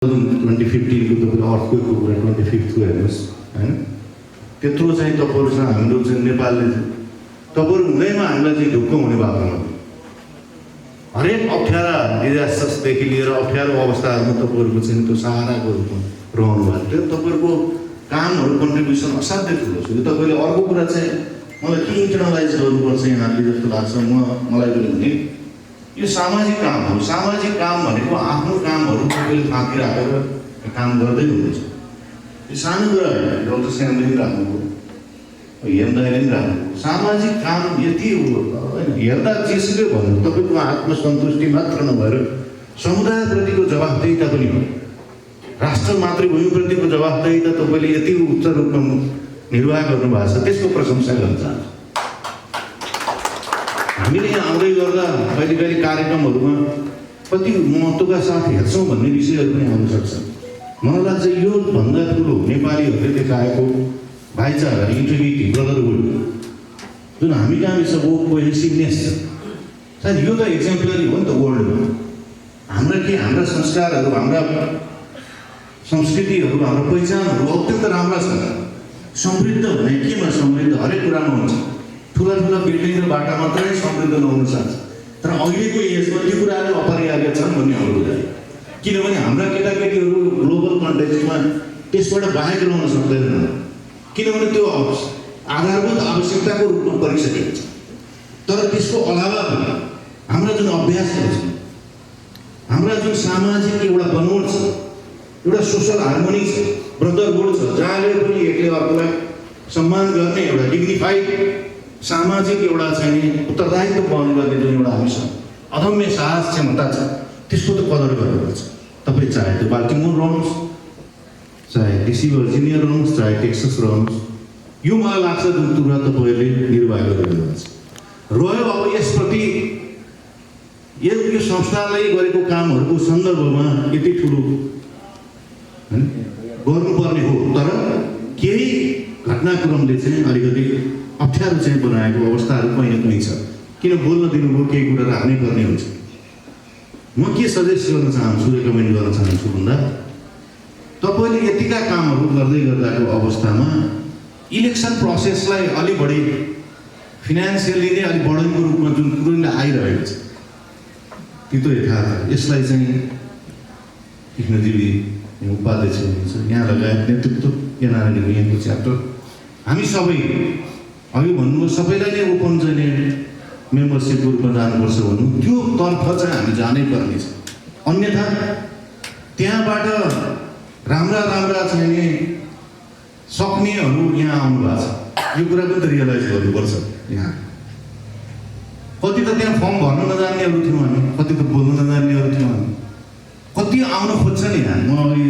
2015 को तपाईले अर्थक्वेकको कुरा 25 को हेर्नुस् हैन त्यत्रो चाहिँ तपाईहरुसँग हाम्रो चाहिँ नेपालले तपाईहरु हुँदैमा हामीलाई चाहिँ ढुक्क हुने बाटोमा हरेक अप्ठ्यारा डिजास्टर्सदेखि लिएर अप्ठ्यारो अवस्थाहरुमा तपाईहरुको चाहिँ त्यो सहाराको रूपमा रहनु भएको थियो तपाईहरुको कामहरु कन्ट्रिब्युसन असाध्यै ठुलो छ तपाईले अर्को कुरा चाहिँ मलाई के इन्टरनलाइज गर्नुपर्छ यहाँले जस्तो लाग्छ मलाई पनि हुने यो सामाजिक काम भनेको आफ्नो कामहरु तपाईले थाती राखेर काम गर्दै हुनुहुन्छ यो सानो कुरा हैन डाक्टर स्यामले पनि राख्नुभयो हेर्दाले पनि राख्नुभयो सामाजिक काम यति हो हैन हेर्दा जेसुकै भन्नु तपाईको आत्मसन्तुष्टि मात्र नभएर समुदायप्रतिको जवाफदेहिता पनि हो राष्ट्र मातृभूमिप्रतिको जवाफदेहिता तपाईले यति उच्च रूपमा निर्वाह गर्नुभएको छ त्यसको प्रशंसा गर्न चाहन्छु हामीले यहाँ आउँदै गर्दा कहिले कार्यक्रमहरुमा कति महत्त्वका साथ हेर्छौं भन्ने विषयहरु पनि आउन सक्छ मलाई लाग्छ यो भन्दा ठूलो नेपालीहरुले देखाएको भाइचारा युनिटी ब्रदरहुड जुन हामी कहाँ छ वो कोहेसिभनेस छ सायद यो त एक्जाम्पलरी हो नि त वर्ल्डमा हाम्रा संस्कारहरु हाम्रा संस्कृतिहरु हाम्रो पहिचानहरु अत्यन्त राम्रा छन् समृद्ध भने केमा समृद्ध हरेक कुरामा हुन्छ ठुला बिल्डिङ र बाटा मात्रै समृद्ध नहुन सक्छ तर अहिलेको एजमा त्यो कुराहरु अपरिहार्य छन् भन्ने हाम्रो बुझाइ किनभने हाम्रा केटाकेटीहरु ग्लोबल कन्टेक्स्टमा त्यसबाट बाहेक रहन सक्दैनन् किनभने त्यो आधारभूत आवश्यकताको रूपमा परिसकेको छ तर त्यसको अलावा पनि हाम्रा जुन अभ्यासहरु छन् हाम्रा जुन सामाजिक एउटा बनोट छ एउटा सोशल हार्मोनी छ ब्रदरहुड छ जहाँले पनि एकले अर्कोलाई सम्मान गर्ने एउटा डिग्निफाइड सामाजिक एउटा चाहिँ उत्तरदायित्व वहन गर्ने जुन एउटा हामीसँग अदम्य साहस क्षमता छ त्यसको त कदर गर्नुपर्छ तपाई चाहे त्यो बाल्टिमोर रहनुहोस् चाहे डिसी भर्जिनिया रहनुहोस् चाहे टेक्सस रहनुहोस् यो मलाई लाग्छ जुन कुरा तपाईले निर्वाह गरिरहेको छ रह्यो अब यसप्रति यो संस्थाले गरेको कामहरुको सन्दर्भमा यति ठूलो गर्नुपर्ने हो तर केही घटनाक्रमले चाहिँ अलिकति अप्ठ्यारो चाहिँ बनाएको अवस्थाहरु कहीं छ किन बोल्न दिनुभयो केही कुरा राख्नै पर्ने हुन्छ म के सजेस्ट गर्न चाहन्छु रेकमेन्ड गर्न चाहन्छु भन्दा तपाईले यतिका कामहरु गर्दै गर्दाको अवस्थामा इलेक्सन प्रोसेसलाई अलि बढी फाइनान्शियली नै अलि बढीको रूपमा जुन कुराले आइरहेको छ त्यो यथार्थ यसलाई चाहिँ कृष्णजीले उपाध्यक्ष हुनुहुन्छ यहाँ लगायत नेतृत्व एनआरएनको यहाँको च्याप्टर हामी सबै अघि भन्नु सबैलाई नै ओपन चाहिँ मेम्बरशिपको रूपमा जानुपर्छ भन्नु त्यो तर्फ चाहिँ हामी जानै पर्ने छ अन्यथा त्यहाँबाट राम्रा चाहिँ सक्नेहरु यहाँ आउनु भएको छ यो कुरा पनि त रियलाइज गर्नुपर्छ यहाँ कति त त्यहाँ फर्म भर्न नजान्नेहरु थियौं हामी कति त बोल्न नजान्नेहरु थियौं हामी कति आउन खोज्छन् यहाँ म अघि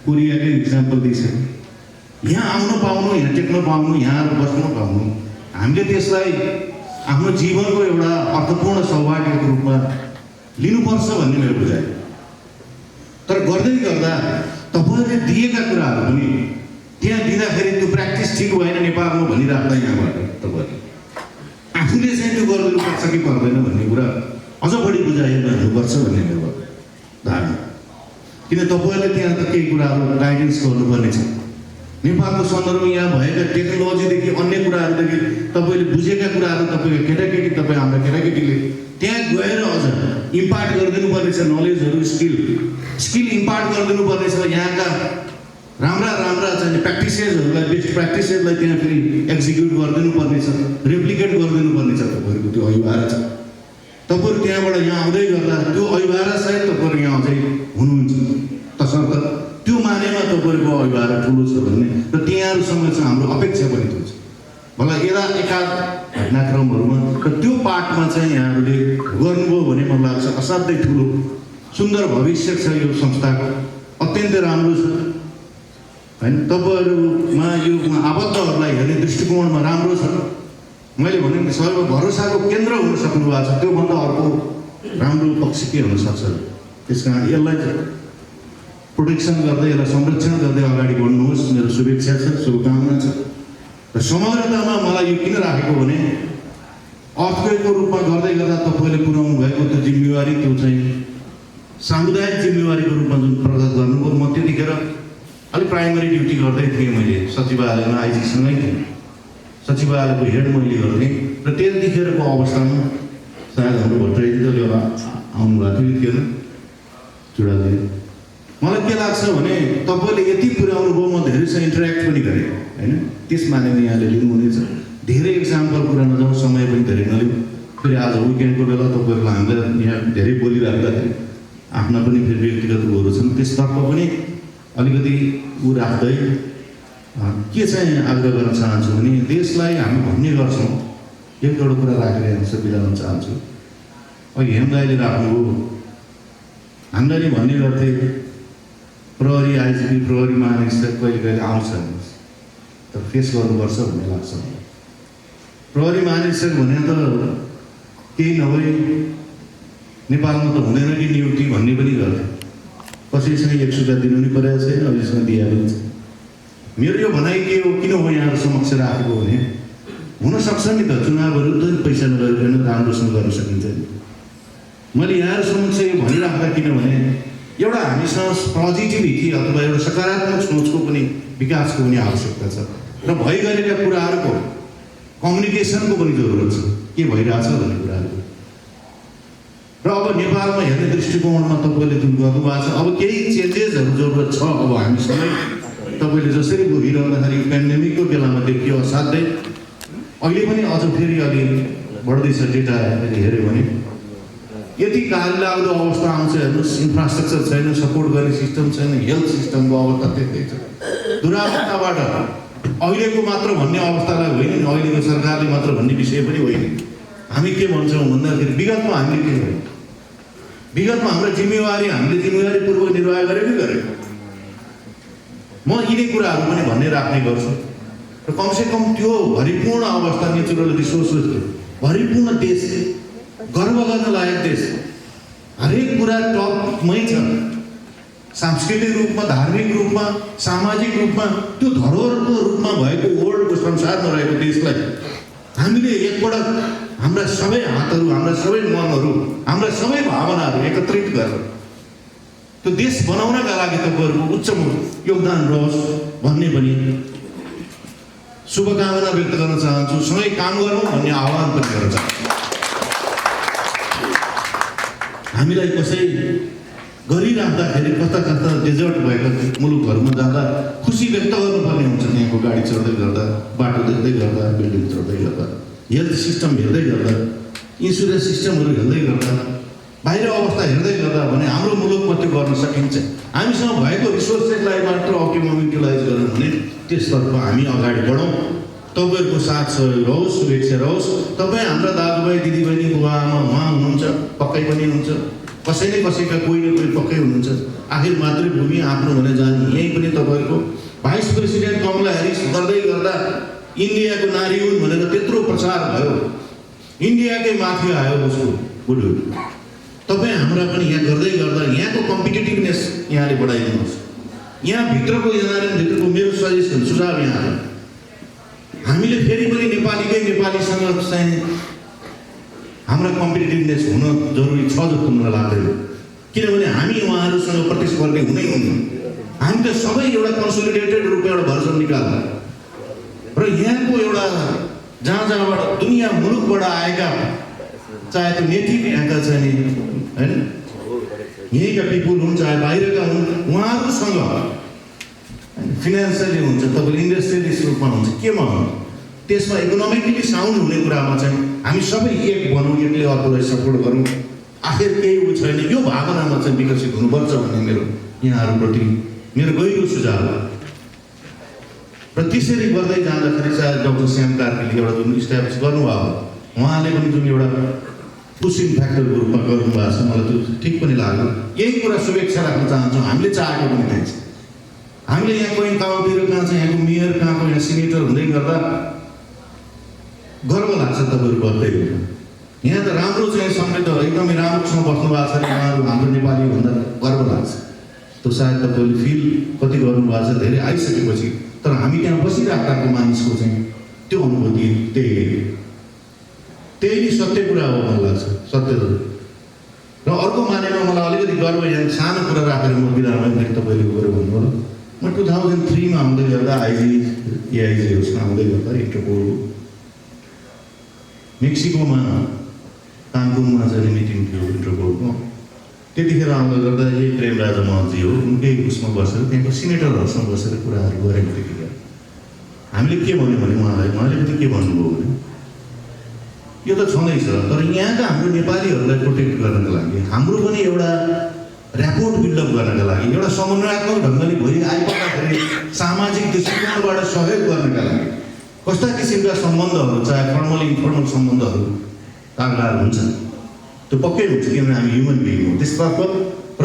कोरियाकै इक्जाम्पल दिइसकेँ यहाँ आउन पाउनु यहाँ टेक्न पाउनु यहाँ बस्न पाउनु हामीले त्यसलाई आफ्नो जीवनको एउटा अर्थपूर्ण सौभाग्यको रूपमा लिनुपर्छ भन्ने मेरो बुझाइ तर गर्दै गर्दा तपाईहरुले दिएका कुराहरु पनि त्यहाँ दिँदाखेरि त्यो प्र्याक्टिस ठिक भएन नेपालमा भनिराख्दा यहाँबाट तपाईहरुले आफूले चाहिँ त्यो गर्नुपर्छ कि पर्दैन भन्ने कुरा अझ बढी बुझाइ गर्नुपर्छ भन्ने मेरो धारणा किन तपाईहरुले त्यहाँ त केही कुराहरु गाइडेन्स गर्नुपर्ने छ नेपालको सन्दर्भमा यहाँ भएका टेक्नोलोजीदेखि अन्य कुराहरुदेखि तपाईले बुझेका कुराहरु तपाईको केटाकेटी तपाई हाम्रा केटाकेटीले त्यहाँ गएर अझ इम्पार्ट गरिदिनु पर्ने छ नलेजहरु स्किल इम्पार्ट गरिदिनु पर्ने छ यहाँका राम्रा चाहिँ प्र्याक्टिसेसहरुलाई बेस्ट प्र्याक्टिसेसलाई त्यहाँ फेरि एक्जिक्युट गरिदिनु पर्ने छ रेप्लिकेट गरिदिनु पर्ने छ तपाईहरुको त्यो अभिभार छ तपाईहरु त्यहाँबाट यहाँ आउँदै गर्दा त्यो अभिभार सहित तपाईहरु यहाँ अझै हुनुहुन्छ तसर्थ त्यो मानेमा तपाईहरुको अभिभार ठुलो छ भन्ने र त्यहाँहरुसँग चाहिँ हाम्रो अपेक्षा पनि थियो भला एकाध घटनाक्रमहरुमा र त्यो पार्टमा चाहिँ यहाँहरुले गर्नुभयो भने मलाई लाग्छ असाध्यै ठुलो सुन्दर भविष्य छ यो संस्थाको अत्यन्तै राम्रो छ हैन तपाईहरुमा यो आबद्धहरुलाई हेर्ने दृष्टिकोणमा राम्रो छ मैले भने सबैको भरोसाको केन्द्र हुन सक्नु भएको छ त्यो भन्दा अर्को राम्रो पक्ष के हुन सक्छ त्यसकारण यसलाई प्रोटेक्सन गर्दै र संरक्षण गर्दै अगाडि बढ्नुहोस् मेरो शुभेच्छा छ शुभकामना छ र समग्रतामा मलाई यो किन राखेको भने अर्थक्वेकको रूपमा गर्दै गर्दा तपाईले पुर्याउनु भएको त्यो जिम्मेवारी त्यो चाहिँ सामुदायिक जिम्मेवारीको रूपमा जुन प्रगत गर्नुभयो, म त्यतिखेर अलिक प्राइमरी ड्युटी गर्दै थिएँ। मैले सचिवालयमा आइजीसँगै थिएँ, सचिवालयको हेड मैले गर्थेँ र त्यतिखेरको अवस्थामा सायद हाम्रो भट्टराईजीले आउनुभएको थियो, थिएन चुडाले। मलाई के लाग्छ भने तपाईँले यति पुर्याउनु भयो, म धेरैसँग इन्टरेक्ट पनि गरेँ होइन, त्यसमा नै यहाँले लिनुहुनेछ। धेरै इक्जाम्पल कुरा नजाउँ, समय पनि धेरै नलिउँ। फेरि आज विकेन्डको बेला तपाईँहरूलाई हामीलाई यहाँ धेरै बोलिराख्दाखेरि आफ्ना पनि फेरि व्यक्तिगत उयोहरू छन्, त्यसतर्फ पनि अलिकति ऊ राख्दै के चाहिँ आग्रह गर्न चाहन्छु भने देशलाई हामी भन्ने गर्छौँ, एक एउटा कुरा राखेर यहाँ बिदा गर्न चाहन्छु। अघि हेमदाईले राख्नुभयो, हामीलाई नि भन्ने गर्थे प्रहरी आइजिपी प्रहरी महानिरीक्षक कहिले कहिले आउँछ तर फेस गर्नुपर्छ भन्ने लाग्छ। प्रहरी महानिरीक्षक भने त केही नभए नेपालमा त हुँदैन कि नियुक्ति भन्ने पनि गर्थे। कसैसँग 1 रुपैयाँ दिनु नि परेको छैन, अहिलेसम्म दिइहाल्नु छ। मेरो यो भनाइ के हो, किन हो यहाँहरू समक्ष राखेको भने हुनसक्छ नि त चुनावहरू त पैसा नगरिकन राम्रोसँग गर्न सकिन्छ नि। मैले यहाँहरू समक्ष यो भनिराख्दा किनभने एउटा हामीसँग पोजिटिभिटी अथवा एउटा सकारात्मक सोचको पनि विकासको पनि आवश्यकता छ र भइगरेका कुराहरूको कम्युनिकेसनको पनि जरुरत छ, के भइरहेछ भन्ने कुराहरू। र अब नेपालमा हेर्ने दृष्टिकोणमा तपाईँले जुन गर्नुभएको छ, अब केही चेन्जेसहरू जरुरत छ। अब हामीसँग तपाईँले जसरी भोगिरहँदाखेरि पेन्डेमिकको बेलामा देखियो असाध्यै, अहिले पनि अझ फेरि अलि बढ्दैछ डेटा हेऱ्यो भने। यति लाग्दो अवस्था आउँछ, हेर्नुहोस् इन्फ्रास्ट्रक्चर छैन, सपोर्ट गर्ने सिस्टम छैन, हेल्थ सिस्टमको अवस्था त्यस्तै छ। दुरावस्थाबाट अहिलेको मात्र भन्ने अवस्थालाई होइन, अहिलेको सरकारले मात्र भन्ने विषय पनि होइन। हामी के भन्छौँ भन्दाखेरि विगतमा हामीले के गर्यौँ, विगतमा हाम्रो जिम्मेवारी हामीले जिम्मेवारीपूर्वक निर्वाह गरेकै गरेँ। म यिनै कुराहरू पनि भन्ने राख्ने गर्छु र कमसेकम त्यो भरिपूर्ण अवस्था, नेचुरल रिसोर्सेस भरिपूर्ण देश, गर्व गर्न लायक देश, हरेक कुरा टपमै छ। सांस्कृतिक रूपमा, धार्मिक रूपमा, सामाजिक रूपमा त्यो धरोहरको रूपमा भएको वर्ल्डको संसारमा रहेको देशलाई हामीले एकपटक हाम्रा सबै हातहरू, हाम्रा सबै मनहरू, हाम्रा सबै भावनाहरू एकत्रित गरेर त्यो देश बनाउनका लागि तपाईँहरूको उच्च योगदान रहोस् भन्ने पनि शुभकामना व्यक्त गर्न चाहन्छु। सँगै काम गरौँ भन्ने आह्वान पनि गर्न चाहन्छु। हामीलाई कसै गरिराख्दाखेरि कता कता डेजर्ट भएका मुलुकहरूमा जाँदा खुसी व्यक्त गर्नुपर्ने हुन्छ। त्यहाँको गाडी चढ्दै गर्दा, बाटो देख्दै गर्दा, बिल्डिङ चढ्दै गर्दा, हेल्थ सिस्टम हेर्दै गर्दा, इन्सुरेन्स सिस्टमहरू हेर्दै गर्दा, बाहिर अवस्था हेर्दै गर्दा भने हाम्रो मुलुकमा त्यो गर्न सकिन्छ। हामीसँग भएको रिसोर्सेसलाई मात्र अप्टिमम युटिलाइज गरौँ भने त्यसतर्फ हामी अगाडि बढौँ। तपाईँहरूको साथ सहयोग रहोस्, शुभेच्छा रहोस्। तपाईँ हाम्रा दाजुभाइ दिदीबहिनी बुवा आमा उहाँ हुनुहुन्छ, पक्कै पनि हुनुहुन्छ, कसै न कसैका कोही न कोही पक्कै हुनुहुन्छ। आखिर मातृभूमि आफ्नो भने जाने यहीँ पनि तपाईँहरूको भाइस प्रेसिडेन्ट कमला ह्यारिस गर्दै गर्दा इन्डियाको नारी हुन् भनेर त्यत्रो प्रचार भयो, इन्डियाकै माथि आयो उसको बुढो। तपाईँ हाम्रा पनि यहाँ गर्दै गर्दा यहाँको कम्पिटेटिभनेस यहाँले बढाइदिनुहोस्। यहाँभित्रको भित्रको मेरो सजेसन सुझाव यहाँ हामीले फेरि पनि नेपालीसँग चाहिँ हाम्रा कम्पिटेटिभनेस हुन जरुरी छ जस्तो मलाई लाग्दैन। किनभने हामी उहाँहरूसँग प्रतिस्पर्धी हुनै हुन्न। हामी त सबै एउटा कन्सोलिडेटेड रूपमा एउटा भर्जन निकाल्दा र यहाँको एउटा जहाँबाट दुनियाँ मुलुकबाट आएका, चाहे त्यो नेटिभ यहाँका चाहिँ होइन यहीँका पिपुल हुन्, चाहे बाहिरका हुन्, उहाँहरूसँग फिनान्सियली हुन्छ, तपाईँले इन्डस्ट्रियलिस्ट रूपमा हुन्छ, केमा हुन्छ, त्यसमा इकोनोमिकली साउन्ड हुने कुरामा चाहिँ हामी सबै एक भनौँ, एकले अर्कोलाई सपोर्ट गरौँ। आखिर केही उ छैन, यो भावनामा चाहिँ विकसित हुनुपर्छ भन्ने मेरो यहाँहरूप्रति मेरो गहिरो सुझाव हो। र त्यसरी गर्दै जाँदाखेरि चाहे डाक्टर श्याम कार्कीले एउटा जुन इस्टाब्लिस गर्नुभयो, उहाँले पनि जुन एउटा पुसिङ फ्याक्टरको रूपमा गर्नुभएको छ, मलाई त्यो ठिक पनि लाग्यो। यही कुरा शुभेच्छा राख्न चाहन्छौँ। हामीले चाहेको पनि त्यही छ। हामीले यहाँ कोही गाउँतिर कहाँ चाहिँ यहाँको मेयर, कहाँको यहाँ सिनेटर हुँदै गर्दा गर्व लाग्छ तपाईँहरू गर्दै गर्दा। यहाँ त राम्रो चाहिँ समृद्ध एकदमै राम्रोसँग बस्नु भएको छ, उहाँहरू हाम्रो नेपाली भन्दा गर्व लाग्छ। त्यो सायद तपाईँले फिल कति गर्नुभएको छ धेरै आइसकेपछि, तर हामी त्यहाँ बसिराखेको मानिसको चाहिँ त्यो अनुभूति त्यही नै सत्य कुरा हो मलाई लाग्छ, सत्य हो। र र अर्को मानेमा मलाई अलिकति गर्व यहाँ सानो कुरा राखेर म बिदामा तपाईँले गएर भन्नुभयो म 2003 मा आउँदै गर्दा एआइजीहरूसँग आउँदै गर्दा इन्टरपोल मेक्सिकोमा काङ्कुनमा चाहिँ मिटिङ थियो इन्टरपोलको। त्यतिखेर आउँदा गर्दा यही प्रेमराजा महतजी हो उनकै उसमा बसेर त्यहाँको सिनेटरहरूसँग बसेर कुराहरू गरेको त्यतिखेर हामीले के भन्यो भने उहाँले पनि के भन्नुभयो भने यो त छँदैछ तर यहाँका हाम्रो नेपालीहरूलाई प्रोटेक्ट गर्नको लागि हाम्रो पनि एउटा ऱ्यापोर्ट बिल्डअप गर्नका लागि एउटा समन्वयात्मक ढङ्गले भोलि आइपर्दाखेरि सामाजिक दृष्टिकोणबाट सहयोग गर्नका लागि कस्ता किसिमका सम्बन्धहरू चाहे फर्मल इन्फर्मल सम्बन्धहरू कागलार हुन्छ त्यो पक्कै हुन्छ किनभने हामी ह्युमन बिइङ हो त्यसतर्फ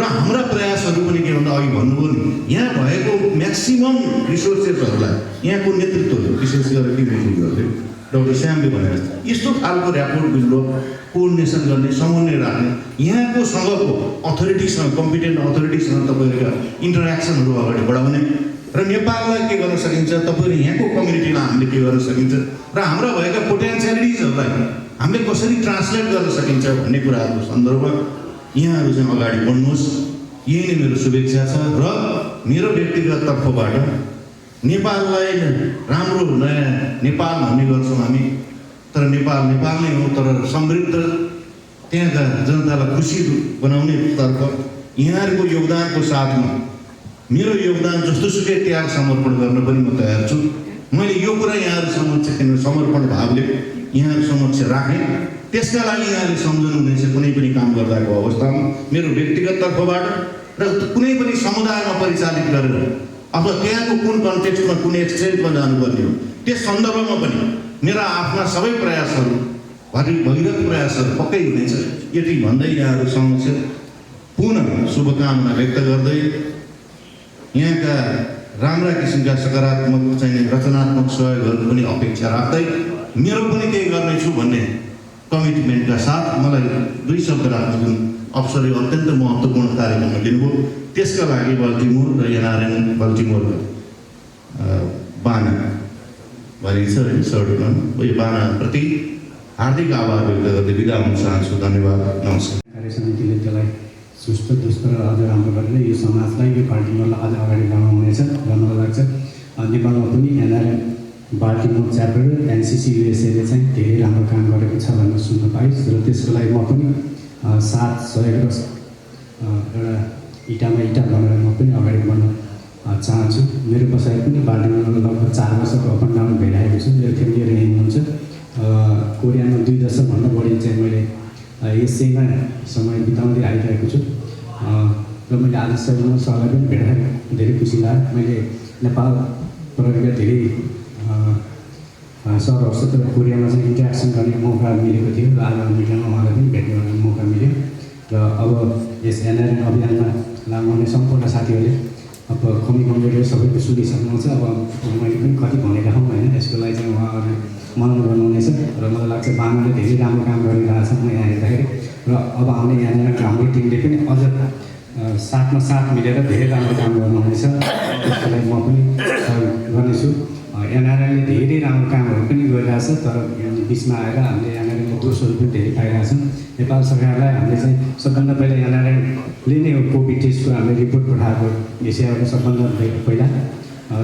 र हाम्रा प्रयासहरू पनि के भन्दा अघि भन्नुभयो नि यहाँ भएको म्याक्सिमम रिसोर्सेसहरूलाई यहाँको नेतृत्वले विशेष गरेर टिमहरूले डाक्टर श्यामले भने जस्तो यस्तो खालको ऱ्यापोर्ट बिल्डअप कोअर्डिनेसन गर्ने समन्वय राख्ने यहाँको सँगको अथोरिटीसँग कम्पिटेन्ट अथोरिटीसँग तपाईँहरूका इन्टरेक्सनहरू अगाडि बढाउने र नेपाललाई के गर्न सकिन्छ तपाईँले यहाँको कम्युनिटीलाई हामीले के गर्न सकिन्छ र हाम्रा भएका पोटेन्सियलिटिजहरूलाई हामीले कसरी ट्रान्सलेट गर्न सकिन्छ भन्ने कुराहरूको सन्दर्भमा यहाँहरू चाहिँ अगाडि बढ्नुहोस् यही नै मेरो शुभेच्छा छ र मेरो व्यक्तिगत तर्फबाट नेपाललाई राम्रो नयाँ नेपाल भन्ने गर्छौँ हामी तर नेपाल नै हो तर समृद्ध त्यहाँका जनतालाई खुसी बनाउने तर्फ यहाँहरूको योगदानको साथमा मेरो योगदान जस्तोसुकै त्याग समर्पण गर्न पनि म तयार छु। मैले यो कुरा यहाँहरू समक्ष समर्पण भावले यहाँहरू समक्ष राखेँ त्यसका लागि यहाँले सम्झनुहुनेछ कुनै पनि काम गर्दाको अवस्थामा मेरो व्यक्तिगत तर्फबाट र कुनै पनि समुदायमा परिचालित गरेर अथवा त्यहाँको कुन कन्टेक्स्टमा कुन एक्सचेन्जमा जानुपर्ने हो त्यस सन्दर्भमा पनि मेरा आफ्ना सबै प्रयासहरू भगीरथ प्रयासहरू पक्कै हुनेछ यति भन्दै यहाँहरू समक्ष पुनः शुभकामना व्यक्त गर्दै यहाँका राम्रा किसिमका सकारात्मक चाहिँ रचनात्मक सहयोगहरू पनि अपेक्षा राख्दै मेरो पनि केही गर्नेछु भन्ने कमिटमेन्टका साथ मलाई 2 शब्द राख्नु जुन अवसर अत्यन्त महत्त्वपूर्ण कार्यक्रममा लिनुभयो त्यसका लागि बल्टिमोर र एनआरएन बल्टिमोरको बाना भनिन्छ है सर्टमा यो बानाप्रति हार्दिक आभार व्यक्त गर्दै बिदा हुन चाहन्छु। धन्यवाद, नमस्कार। कार्य समितिले त्यसलाई सुस्त दुस्त र अझ राम्रो गरेर यो समाजलाई यो बाल्टिमोरलाई अझ अगाडि बढाउनु हुनेछ र मलाई लाग्छ नेपालमा पनि एनआरएन बाल्टिमोर च्याप्टर एनसिसी युएसएले चाहिँ धेरै राम्रो काम गरेको छ भनेर सुन्न पाइस् र त्यसको लागि म पनि साथ सहयोग र एउटा इँटामा इँटा बनाएर म पनि अगाडि बढ्न चाहन्छु। मेरो बसाइ पनि बाल्टिमोरमा लगभग 4 वर्षको अप एन्ड डाउन भइरहेको छु। मेरो फ्यामिलीहरू यहीँ हुनुहुन्छ। कोरियामा 2 दशकभन्दा बढी चाहिँ मैले यसैमा समय बिताउँदै आइरहेको छु र मैले आज सबैमा सरलाई पनि भेटेर धेरै खुसी लाग्यो। मैले नेपाल प्रहरीका धेरै सरहरूसित कोरियामा चाहिँ इन्ट्रेक्सन गर्ने मौका मिलेको थियो र आज मिडियामा उहाँलाई पनि भेट्ने मौका मिल्यो र अब यस एनआरएन अभियानमा लाग्ने सम्पूर्ण साथीहरूले अब कमी सबैको सुनिसक्नुहुन्छ। अब मैले पनि कति भनेका हौँ होइन यसको लागि चाहिँ उहाँहरूले मनन गर्नुहुनेछ र मलाई लाग्छ बानाले धेरै राम्रो काम गरिरहेछ म यहाँ हेर्दाखेरि र अब आउने यहाँनिर हाम्रो टिमले पनि अझ साथमा साथ मिलेर धेरै राम्रो काम गर्नुहुनेछ। त्यसको लागि म पनि गर्नेछु। एनआरएनले धेरै राम्रो कामहरू पनि गरिरहेछ तर बिचमा आएर हामीले एनआरएनको दोषहरू पनि धेरै पाइरहेछौँ। नेपाल सरकारलाई हामीले चाहिँ सबभन्दा पहिला एनआरएनले नै कोभिड टेस्टको हामीले रिपोर्ट पठाएको एसियाको सबभन्दा पहिला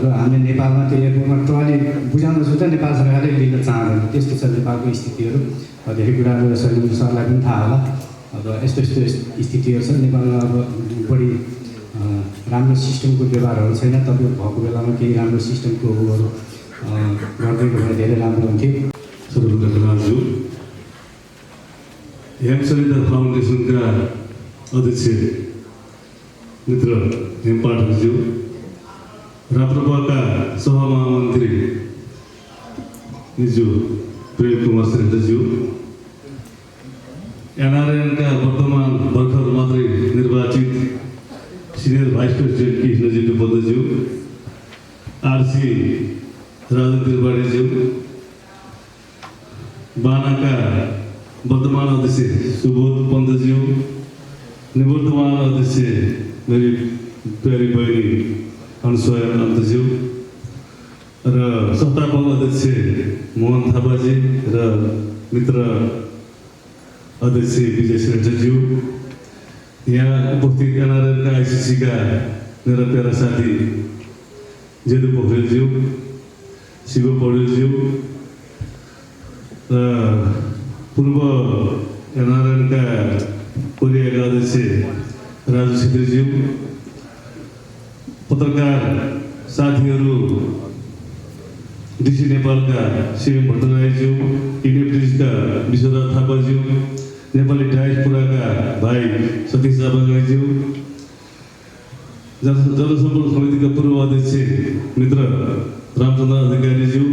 र हामीले नेपालमा त्यो एयरपोर्टमा ट्रली बुझाउनु छ त नेपाल सरकारले लिन चाहँदैन। त्यस्तो छ नेपालको स्थितिहरू। धेरै कुराहरू सैनिक सरलाई पनि थाहा होला। अब यस्तो स्थितिहरू छ नेपालमा। अब बढी राम्रो सिस्टमको व्यवहारहरू छैन। तपाईँ भएको बेलामा केही राम्रो सिस्टमको गरिदिएको भए धेरै राम्रो हुन्थ्यो। सर्वप्रथम हेमसरिता फाउन्डेसनका अध्यक्ष मित्र हेम पाठकज्यू, राप्रपाका सहमहामन्त्री निजु प्रेम कुमार श्रेष्ठज्यू, एनआरएनका वर्तमान भर्खर मात्रै निर्वाचित सिनियर भाइस प्रेसिडेन्ट कृष्णजी टुपल्देज्यू, आरसी राजन त्रिपाठीज्यू, बानाका वर्तमान अध्यक्ष सुबोध पन्तज्यू, निवर्तमान अध्यक्ष मेरी प्यारी बहिनी अनुसया अन्तज्यू र संस्थापक अध्यक्ष मोहन थापाजी र मित्र अध्यक्ष विजय श्रेष्ठज्यू, यहाँ उपस्थित एनआरएनका आइसिसीका मेरा प्यारा साथी जेदु पोखरेलज्यू, शिव पौडेलज्यू र पूर्व एनआरएनका कोरियाका अध्यक्ष राजु छेत्रीज्यू, पत्रकार साथीहरू डिसी नेपालका शिव भट्टराईज्यू, इनेप्टिजका विश्वनाथ थापाज्यू, नेपाली डायस्पोराका भाइ सतीश आबाज्यू, जनसम्पर्क समितिका पूर्व अध्यक्ष मित्र रामचन्द्र अधिकारीज्यू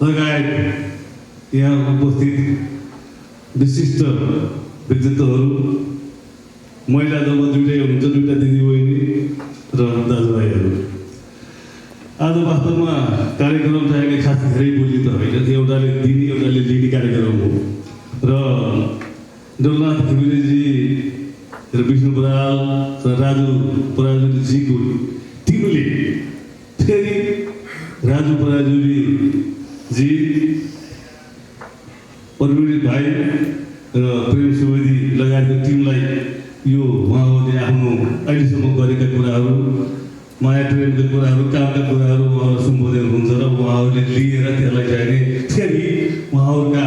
लगायत यहाँ उपस्थित विशिष्ट व्यक्तित्वहरू, महिला दल दुईटै हुनुहुन्छ, दुईटा दिदीबहिनी र दाजुभाइहरू। आज वास्तवमा कार्यक्रम चाहिँ अहिले खास धेरै बोली त होइन, एउटाले दिने एउटाले लिने कार्यक्रम हो र डोलनाथ घिमिरेजी र विष्णु बराल र राजु पराजुलीजीको टिमले फेरि राजु पराजुलीजी, परवीर भाइ र प्रेम सुवेदी लगायतको टिमलाई यो उहाँहरूले आफ्नो अहिलेसम्म गरेका कुराहरू, माया प्रेमका कुराहरू, कामका कुराहरू उहाँहरू सम्बोधन हुन्छ र उहाँहरूले लिएर त्यसलाई चाहिने फेरि उहाँहरूले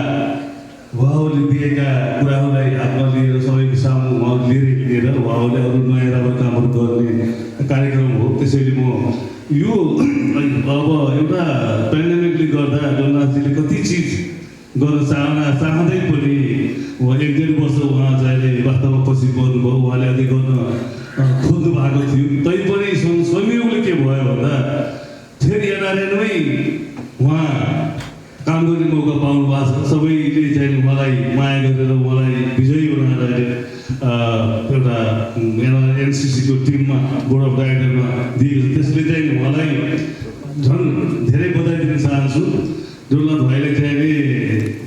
दिएका कुराहरूलाई हातमा लिएर सबैको सामु उहाँहरूले लिएर उहाँहरूले अरू नयाँ राम्रो कामहरू गर्ने कार्यक्रम हो। त्यसैले म यो अब एउटा पेन्डेमिकले गर्दा डोलनाथजीले कति चिज गर्न चाहँदै पनि एक डेढ वर्ष उहाँ चाहिँ वास्तवमा पछि पर्नुभयो, उहाँले अझै गर्न खोज्नु भएको थियो। तैपनि संयोगले के भयो भन्दा फेरि एनआरएनमै उहाँ काम गर्ने मौका पाउनु भएको छ। सबैले चाहिँ उहाँलाई माया गरेर उहाँलाई विजयी बनाएर एउटा एनसिसीको टिममा बोर्ड अफ डाइरेक्टरमा दिएको छ। त्यसले चाहिँ उहाँलाई झन् धेरै बधाई दिन चाहन्छु। डोलनाथ भाइले चाहिँ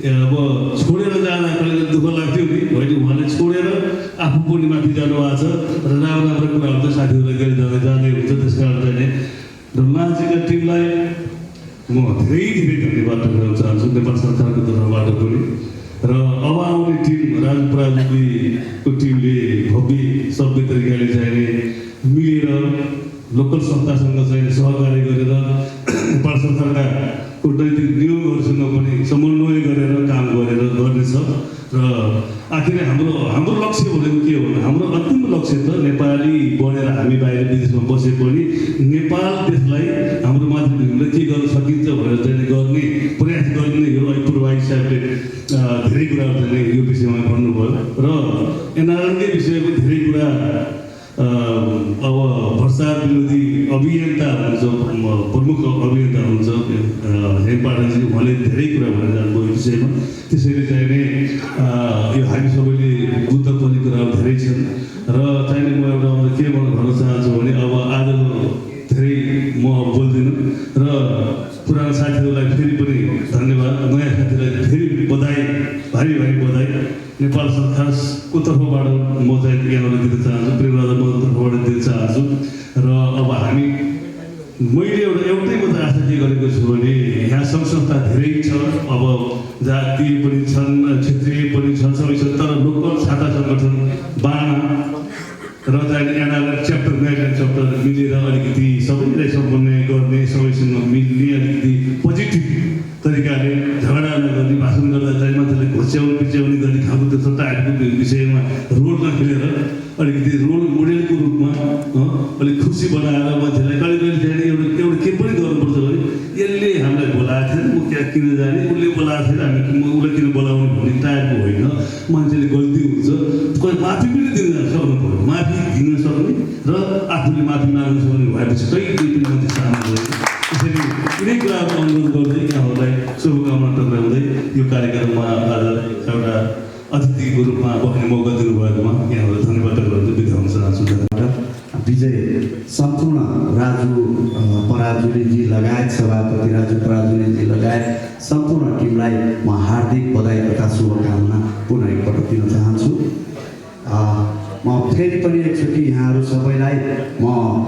अब छोडेर जाँदा कहिले दुःख लाग्थ्यो नि, होइन उहाँले छोडेर आफू पनि माथि जानुभएको छ र राम्रो राम्रो कुराहरू चाहिँ साथीहरूलाई गरी जाँदै हुन्छ। त्यस कारण चाहिँ डोलनाथजीका टिमलाई म धेरै धेरै धन्यवाद दिन चाहन्छु नेपाल सरकारको तर्फबाट पनि। र अब आउने टिम राजु पराजुलीको टिमले भव्य सभ्य तरिकाले चाहिँ मिलेर लोकल संस्थासँग चाहिँ सहकार्य गरेर नेपाल सरकारका कूटनैतिक नियोगहरूसँग पनि समन्वय गरेर काम गरेर गर्नेछ। र आखिर हाम्रो लक्ष्य भनेको के हो भने हाम्रो अन्तिम लक्ष्य त नेपाली बढेर हामी बाहिर विदेशमा बसे पनि नेपाल देशलाई हाम्रो मातृभूमिलाई के गर्न सकिन्छ भनेर चाहिँ गर्ने प्रयास गर्ने हो। अहिले पूर्व साहबले धेरै कुराहरू चाहिँ यो विषयमा भन्नुभयो र एनआरएनकै विषयमा धेरै कुरा अब भ्रष्टाचार विरोधी अभियन्ता हुनुहुन्छ, प्रमुख अभियन्ता हुनुहुन्छ हेमपाटाजी, उहाँले धेरै कुरा भनेर जानुभयो विषयमा। त्यसैले चाहिँ यो हामी सबैले बुझ्न पर्ने कुराहरू धेरै छन् र चाहिँ म एउटा के भन्न चाहन्छु भने अब आज धेरै म बोल्दिनँ र पुरानो साथीहरूलाई फेरि पनि धन्यवाद, नयाँ साथीहरूलाई फेरि बधाई, भारी बधाई। नेपाल सरकारको तर्फबाट म चाहिँ यहाँबाट दिन चाहन्छु, प्रेमराजाको तर्फबाट दिन चाहन्छु। र अब मैले एउटै मात्रै आशा के गरेको छु भने यहाँ सङ्घ संस्था धेरै छ, अब जातीय पनि छन्, क्षेत्रीय पनि छन्, सबै छन्, तर लोकल छाता सङ्गठन बाना र चाहिँ एनआरएन च्याप्टर गाइडलाइन च्याप्टर मिलेर अलिकति सबैलाई समन्वय गर्ने, सबैसँग मिल्ने, अलिकति पोजिटिभ तरिकाले झगडा नगर्ने, भाषण गर्दा चाहिँ मान्छेलाई घोच्याउने गर्ने खालको त्यस्तो टाइपको विषयमा रोल नखेलेर अलिकति रोल मोडेलको रूपमा अलिक खुसी बनाएर मान्छेलाई कहिले चाहिँ एउटा के पनि गर्नुपर्छ भने यसले हामीलाई बोलाएको थिएन, म क्या किन जाने, उसले बोलाएको थिएन हामी उसलाई किन बोलाउने भन्ने टाइपको होइन। मान्छेले गल्ती हुन्छ, कोही माफी पनि दिन सक्नु पऱ्यो, माफी दिन सक्ने र आफूले माफी माग्नु सक्ने भएपछि कहिले पनि मान्छे सामना गर्छ। त्यसैले कुनै कुराको अनुरोध गर्दै यहाँहरूलाई शुभकामना टक्राउँदै यो कार्यक्रममा आज एउटा अतिथिको रूपमा बस्ने मौका दिनुभएकोमा यहाँहरूलाई धन्यवाद टक्राउँदै बिदा हुन चाहन्छु। विजय सम्पूर्ण राजु पराजुलीजी लगायत सभापति राजु पराजुलीजी लगायत सम्पूर्ण टिमलाई म हार्दिक बधाई तथा शुभकामना पुनः एकपटक दिन चाहन्छु। म फेरि पनि एकचोटि यहाँहरू सबैलाई म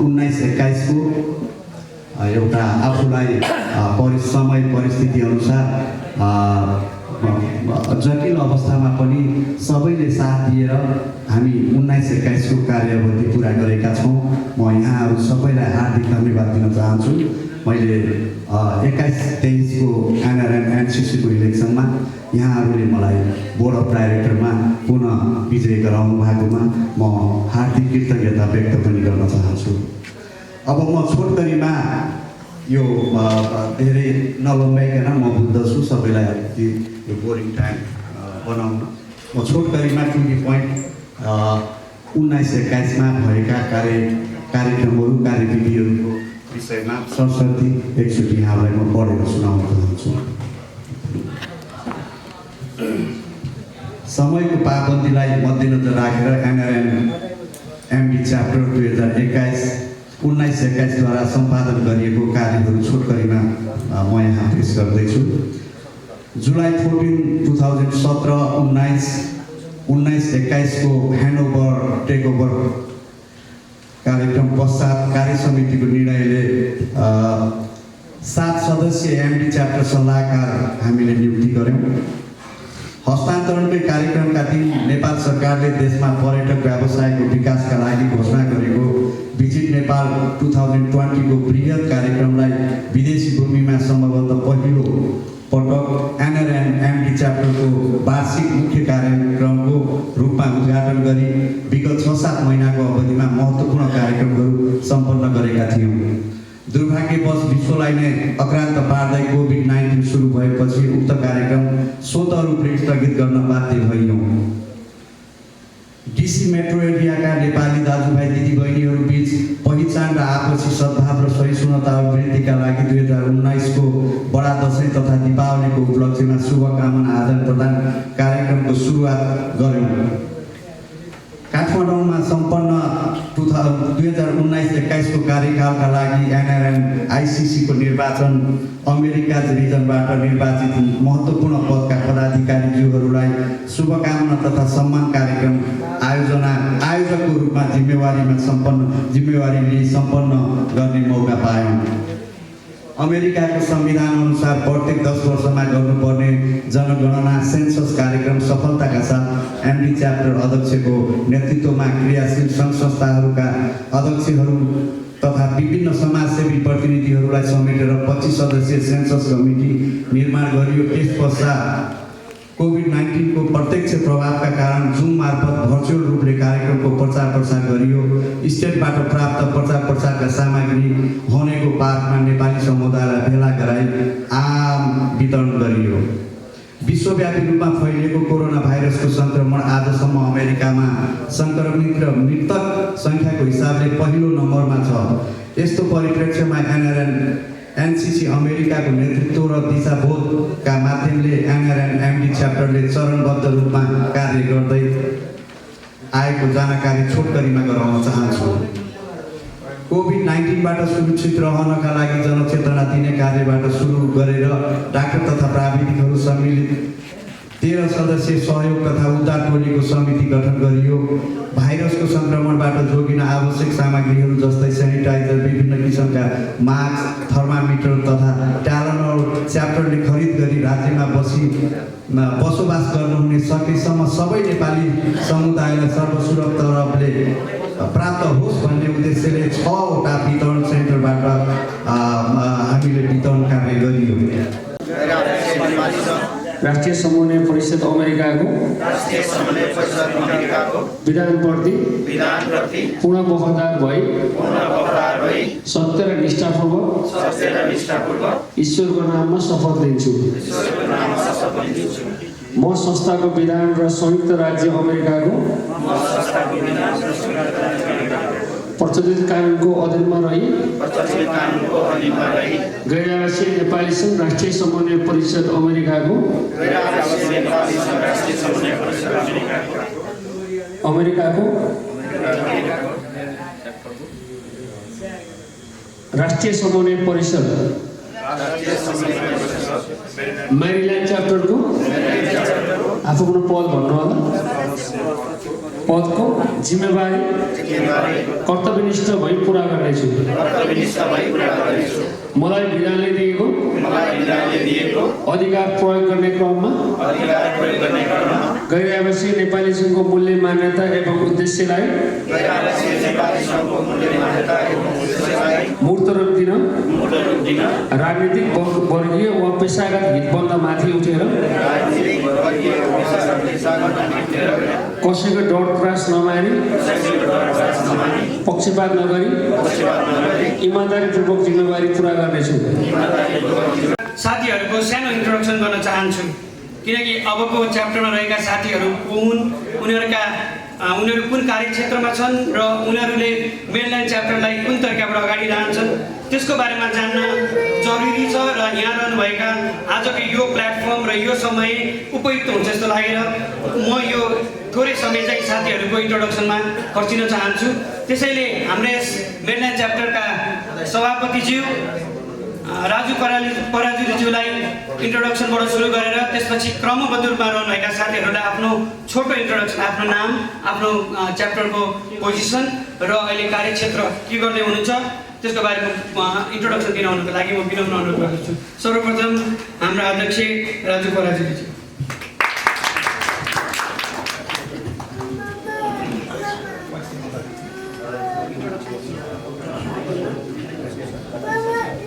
1921को एउटा आफूलाई समय परिस्थिति अनुसार जटिल अवस्थामा पनि सबैले साथ दिएर हामी 1921 को कार्यावधि पुरा गरेका छौँ। म यहाँहरू सबैलाई हार्दिक धन्यवाद दिन चाहन्छु। मैले 21-23 को एनआरएन एनसिसी को इलेक्सनमा यहाँहरूले मलाई बोर्ड अफ डाइरेक्टरमा पुनः विजय गराउनु भएकोमा म हार्दिक कृतज्ञता व्यक्त पनि गर्न चाहन्छु। अब म छोटकरीमा यो धेरै नलम्ब्याइकन म बुझ्दछु सबैलाई अलिकति यो बोरिङ टाइम बनाउन। म छोटकरीमा टु द पोइन्ट 1921 मा भएका कार्यक्रमहरू कार्यविधिहरूको विषयमा सरस्वती एकचोटि यहाँलाई म पढेर सुनाउन चाहन्छु। समयको पाबन्दीलाई मध्यनजर राखेर एनआरएन एमडी च्याप्टर 1921 द्वारा सम्पादन गरिएको कार्यहरू छोटकरीमा म यहाँ पेश गर्दैछु। जुलाई 14, 2017 1921 को ह्यान्डओभर टेकओभर कार्यक्रम पश्चात कार्य समितिको निर्णयले 7 सदस्यीय एमडी च्याप्टर सल्लाहकार हामीले नियुक्ति गर्यौँ। हस्तान्तरणकै कार्यक्रमका दिन नेपाल सरकारले देशमा पर्यटक व्यवसायको विकासका लागि घोषणा गरेको भिजिट नेपाल 2020 को बृहत कार्यक्रमलाई विदेशी भूमिमा सम्भवतः पहिलो पटक एनआरएन एमडी च्याप्टरको वार्षिक मुख्य कार्यक्रमको रूपमा उद्घाटन गरी विगत 6-7 महिनाको अवधिमा महत्त्वपूर्ण कार्यक्रमहरू सम्पन्न गरेका थियौँ। दुर्भाग्यवश विश्वलाई नै अक्रान्त पार्दै कोभिड-19 सुरु भएपछि उक्त कार्यक्रम स्वतः रूपले स्थगित गर्न बाध्य भइयौँ। डिसी मेट्रो एरियाका नेपाली दाजुभाइ दिदीबहिनीहरू बीच पहिचान र आपसी सद्भाव र सहिष्णुता अभिवृद्धिका लागि 2019 को बडा दशैं तथा दीपावलीको उपलक्ष्यमा शुभकामना आदान प्रदान कार्यक्रमको सुरुवात गर्यौँ। काठमाडौँमा सम्पन्न 2019-21 को कार्यकालका लागि एनआरएन आइसिसी को निर्वाचन अमेरिका रिजनबाट निर्वाचित महत्त्वपूर्ण पदका पदाधिकारीज्यूहरूलाई शुभकामना तथा सम्मान कार्यक्रम आयोजकको रूपमा जिम्मेवारी लिई सम्पन्न गर्ने मौका पायौँ। अमेरिकाको संविधान अनुसार प्रत्येक 10 वर्षमा गर्नुपर्ने जनगणना सेन्सस कार्यक्रम सफलताका साथ एमडी च्याप्टर अध्यक्षको नेतृत्वमा क्रियाशील सङ्घ संस्थाहरूका अध्यक्षहरू तथा विभिन्न समाजसेवी प्रतिनिधिहरूलाई समेटेर 25 सदस्यीय सेन्सस कमिटी निर्माण गरियो। त्यस पश्चात कोभिड-19 को प्रत्यक्ष प्रभावका कारण जुम मार्फत भर्चुअल रूपले कार्यक्रमको प्रचार प्रसार गरियो। स्टेटबाट प्राप्त प्रचार प्रसारका सामग्री होनेको पार्कमा नेपाली समुदायलाई भेला गराई आम वितरण गरियो। विश्वव्यापी रूपमा फैलिएको कोरोना भाइरसको संक्रमण आजसम्म अमेरिकामा संक्रमित र मृतक संख्याको हिसाबले पहिलो नम्बरमा छ। यस्तो परिप्रेक्ष्यमा एनआरएन एनसिसी अमेरिकाको नेतृत्व र दिशाबोधका माध्यमले एनआरएन एमडी च्याप्टरले चरणबद्ध रूपमा कार्य गर्दै आएको जानकारी छोटकरीमा गराउन चाहन्छु। कोभिड-19बाट सुरक्षित रहनका लागि जनचेतना दिने कार्यबाट सुरु गरेर डाक्टर तथा प्राविधिकहरू सम्मिलित 13 सदस्यीय सहयोग तथा उद्धार टोलीको समिति गठन गरियो। भाइरसको संक्रमणबाट जोगिन आवश्यक सामग्रीहरू जस्तै सेनिटाइजर, विभिन्न किसिमका मास्क, थर्मामिटर तथा ट्यालनल च्याप्टरले खरिद गरी राज्यमा बसोबास गर्नुहुने सकेसम्म सबै नेपाली समुदायलाई सर्वसुलभ तरिकाले प्राप्त होस् भन्ने उद्देश्यले 6वटा वितरण सेन्टरबाट हामीले वितरण कार्य गरियो। राष्ट्रिय समन्वय परिषद अमेरिकाको विधान प्रति पूर्ण वफादार भई सत्य र निष्ठापूर्वक ईश्वरको नाममा शपथ लिन्छु। म संस्थाको विधान र संयुक्त राज्य अमेरिकाको प्रचलित कानुनको अधीनमा रही गैर-आवासीय नेपाली सङ्घ राष्ट्रिय समन्वय परिषद अमेरिकाको राष्ट्रिय समन्वय परिषद मेरील्यान्ड च्याप्टरको आफ्नो पद भन्नु होला पदको जिम्मेवारी कर्तव्यनिष्ठ भई पुरा गर्नेछु। मलाई विधानले दिएको अधिकार प्रयोग गर्ने क्रममा गैर आवासीय नेपाली सङ्घको मूल्य मान्यता एवं उद्देश्यलाई मूर्त रूप दिन राजनीतिक वर्गीय वा पेसागत हितबन्धमाथि उठेर कसैको डर त्रास नमानी पक्षपात नगरी इमान्दारीपूर्वक जिम्मेवारी पुरा गर्नेछु। साथीहरूको सानो इन्ट्रोडक्सन गर्न चाहन्छु किनकि अबको च्याप्टरमा रहेका साथीहरू को हुन्, उनीहरू कुन कार्यक्षेत्रमा छन् र उनीहरूले मेनलाइन च्याप्टरलाई कुन तरिकाबाट अगाडि लान्छन् त्यसको बारेमा जान्न जरुरी छ र यहाँ रहनुभएका आजको यो प्लेटफर्म र यो समय उपयुक्त हुन्छ जस्तो लागेर म यो थोरै समय चाहिँ साथीहरूको इन्ट्रोडक्सनमा खर्चिन चाहन्छु। त्यसैले हाम्रो यस मेनलाइन च्याप्टरका सभापतिज्यू राजु पराजुलीज्यूलाई इन्ट्रोडक्सनबाट सुरु गरेर त्यसपछि क्रमबद्ध रूपमा रहनुभएका साथीहरूलाई आफ्नो छोटो इन्ट्रोडक्सन, आफ्नो नाम, आफ्नो च्याप्टरको पोजिसन र अहिले कार्यक्षेत्र के गर्दै हुनुहुन्छ त्यसको बारेमा इन्ट्रोडक्सन दिनुहुनको लागि म विनम्र अनुरोध गर्दछु। सर्वप्रथम हाम्रा अध्यक्ष राजु पराजुलीज्यू।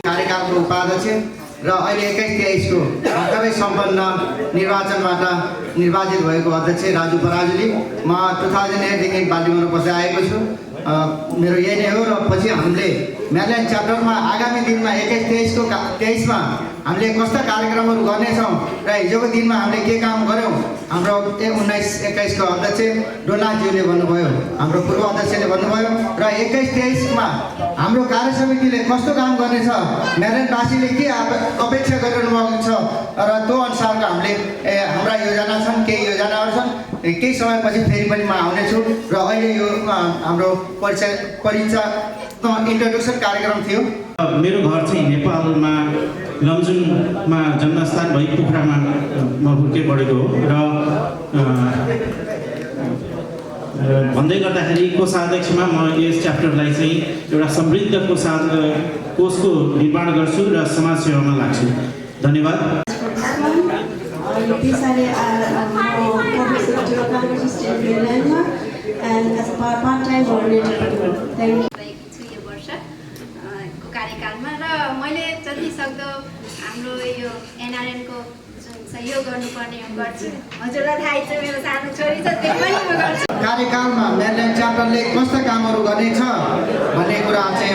कार्यकालको उपाध्यक्ष र अहिले 21-23 को भर्खरै सम्पन्न निर्वाचनबाट निर्वाचित भएको अध्यक्ष राजु पराजुली। म 2008 देखि पार्टीमा बस्दै आएको छु। मेरो यही नै हो र पछि हामीले मेनलाइन च्याप्टरमा आगामी दिनमा 21-23 मा हामीले कस्ता कार्यक्रमहरू गर्नेछौँ र हिजोको दिनमा हामीले के काम गऱ्यौँ हाम्रो 19-21 को अध्यक्ष डोनाज्यूले भन्नुभयो, हाम्रो पूर्व अध्यक्षले भन्नुभयो र 21-23 मा हाम्रो कार्य समितिले कस्तो काम गर्नेछ, मेलनवासीले के अपेक्षा गरिरहनु भएको छ र त्यो अनुसारको हामीले हाम्रा योजना छन्, केही योजनाहरू छन्। केही समयपछि फेरि पनि म आउनेछु र अहिले यो हाम्रो परिचय इन्ट्रोडक्सन कार्यक्रम थियो। मेरो घर चाहिँ नेपालमा लमजुङमा जन्मस्थान भई पोखरामा म हुर्के बढेको हो र भन्दै गर्दाखेरि कोषाध्यक्षमा म यस च्याप्टरलाई चाहिँ एउटा समृद्ध कोषको निर्माण गर्छु र समाज सेवामा लाग्छु। धन्यवाद। कार्यकालमा र मैले जति सक्दो हाम्रो यो एनआरएनको सहयोग गर्नुपर्ने गर्छु। हजुरलाई थाहै छ मेरो सानो छोरी छ, त्यो पनि म गर्छु। कार्यकालमा मेनलाइन च्याप्टरले कस्ता कामहरू गर्नेछ भन्ने कुरा चाहिँ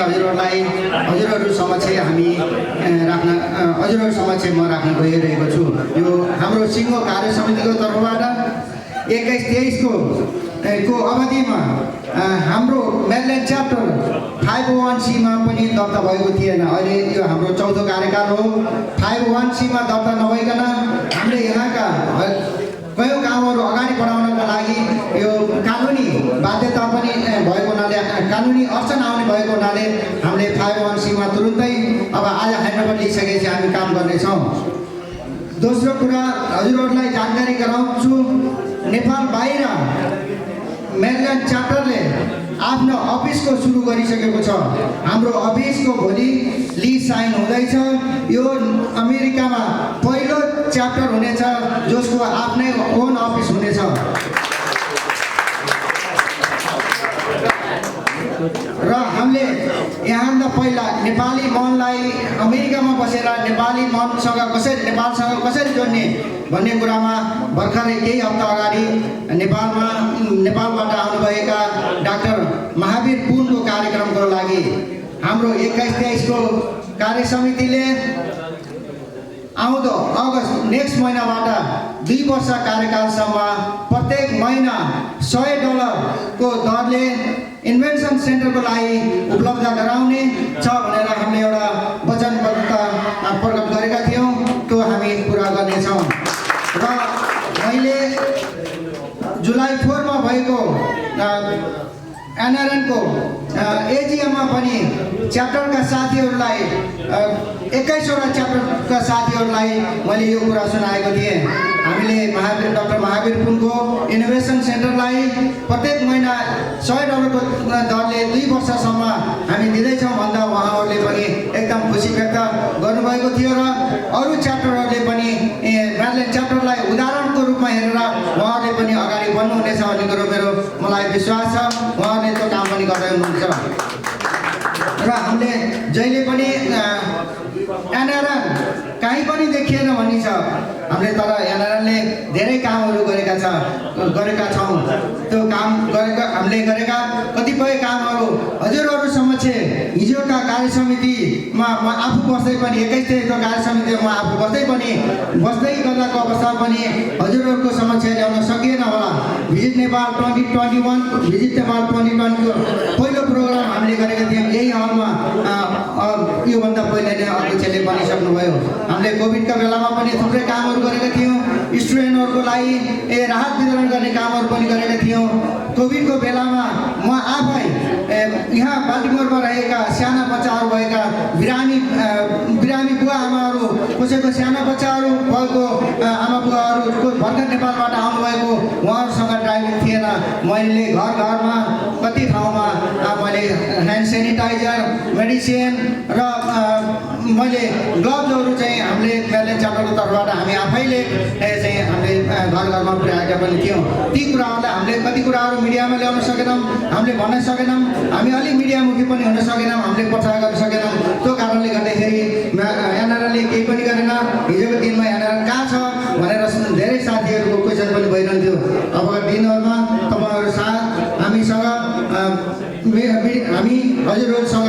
हजुरहरू समक्ष म राख्न गइरहेको छु। यो हाम्रो सिङ्गो कार्य समितिको तर्फबाट 21-23 को अवधिमा हाम्रो मेनलाइन च्याप्टर 501C मा पनि दर्ता भएको थिएन। अहिले यो हाम्रो चौथो कार्यकाल हो। 501C मा दर्ता नभइकन हामीले यहाँका कयौँ कामहरू अगाडि बढाउनका लागि यो कानुनी बाध्यता पनि भएको हुनाले, कानुनी अडचन आउने भएको हुनाले हामीले 501C मा तुरुन्तै अब आज ह्यान्डओभर लिइसकेपछि हामी काम गर्नेछौँ। दोस्रो कुरा हजुरहरूलाई जानकारी गराउँछु, नेपाल बाहिर मेनलाइन च्याप्टरले आफ्नो अफिसको सुरु गरिसकेको छ। हाम्रो अफिसको भोलि लिज साइन हुँदैछ। यो अमेरिकामा पहिलो च्याप्टर हुनेछ जसको आफ्नै ओन अफिस हुनेछ र हामीले यहाँभन्दा पहिला नेपाली मनलाई अमेरिकामा बसेर नेपालसँग कसरी जोड्ने भन्ने कुरामा भर्खरै केही हप्ता अगाडि नेपालबाट आउनुभएका डाक्टर महावीर पुनको कार्यक्रमको लागि हाम्रो 21-23 को कार्य समितिले आउँदो अगस्त नेक्स्ट महिनाबाट 2 वर्ष कार्यकालसम्म प्रत्येक महिना $100 को दरले इन्भेन्सन सेन्टरको लागि उपलब्ध गराउने छ भनेर हामीले एउटा वचनबद्धता प्रकट गरेका थियौँ। त्यो हामी पुरा गर्नेछौँ र मैले जुलाई 4 मा भएको एनआरएनको एजिएममा पनि च्याप्टरका साथीहरूलाई 21वटा च्याप्टरका साथीहरूलाई मैले यो कुरा सुनाएको थिएँ। हामीले डाक्टर महावीर पुनको इनोभेसन सेन्टरलाई प्रत्येक महिना $100 को दरले 2 वर्षसम्म हामी दिँदैछौँ भन्दा उहाँहरूले पनि एकदम खुसी व्यक्त गर्नुभएको थियो र अरू च्याप्टरहरूले पनि म्याडलेन च्याप्टरलाई उदाहरणको रूपमा हेरेर उहाँहरूले पनि अगाडि बढ्नुहुनेछ भन्ने कुरो मलाई विश्वास छ। उहाँहरूले त्यो काम पनि गर्दै हुनुहुन्छ र हामीले जहिले पनि एनआरएन कहीँ पनि देखिएन भन्ने छ हामीले, तर एनआरएनले धेरै कामहरू गरेका छौँ। त्यो काम हामीले गरेका कतिपय कामहरू हजुरहरू समक्ष हिजोका कार्य समितिमा म आफू बस्दै पनि 21 तारिकको कार्य समितिमा म आफू बस्दै गर्दाको अवस्था पनि हजुरहरूको समक्ष ल्याउन सकिएन होला। भिजिट नेपाल 2021 भिजिट नेपाल 2020 को पहिलो प्रोग्राम हामीले गरेका थियौँ यही हलमा। योभन्दा पहिले नै अध्यक्षले भनिसक्नुभयो, हामीले कोभिडका बेलामा पनि थुप्रै कामहरू गरेका थियौँ। स्टुडेन्टहरूको लागि राहत वितरण गर्ने कामहरू पनि गरेका थियौँ। कोभिडको बेलामा म आफै यहाँ बाल्टिमोरमा रहेका साना बच्चाहरू भएका बिरामी बुवा आमाहरू, कसैको साना बच्चाहरू भएको आमा बुवाहरू भर्खर नेपालबाट आउनुभएको उहाँहरूसँग ड्राइभिङ थिएन। मैले घर घरमा कति ठाउँमा मैले ह्यान्ड सेनिटाइजर, मेडिसिन र मैले ग्लोभ्सहरू चाहिँ हामीले म्याडलेन च्याप्टरको तर्फबाट हामी आफैले चाहिँ हामीले घर घरमा पुर्याएका पनि थियौँ। ती कुराहरूलाई हामीले कति कुराहरू मिडियामा ल्याउन सकेनौँ, हामीले भन्न सकेनौँ, हामी अलिक मिडियामुखी पनि हुन सकेनौँ, हामीले प्रचार गर्न सकेनौँ। त्यो कारणले गर्दाखेरि एनआरएनले केही पनि गरेन। हिजोको दिनमा एनआरएन कहाँ छ भनेर धेरै साथीहरूको क्वेसन पनि भइरहन्थ्यो। अबका दिनहरूमा तपाईँहरू साथ हामी हजुरहरूसँग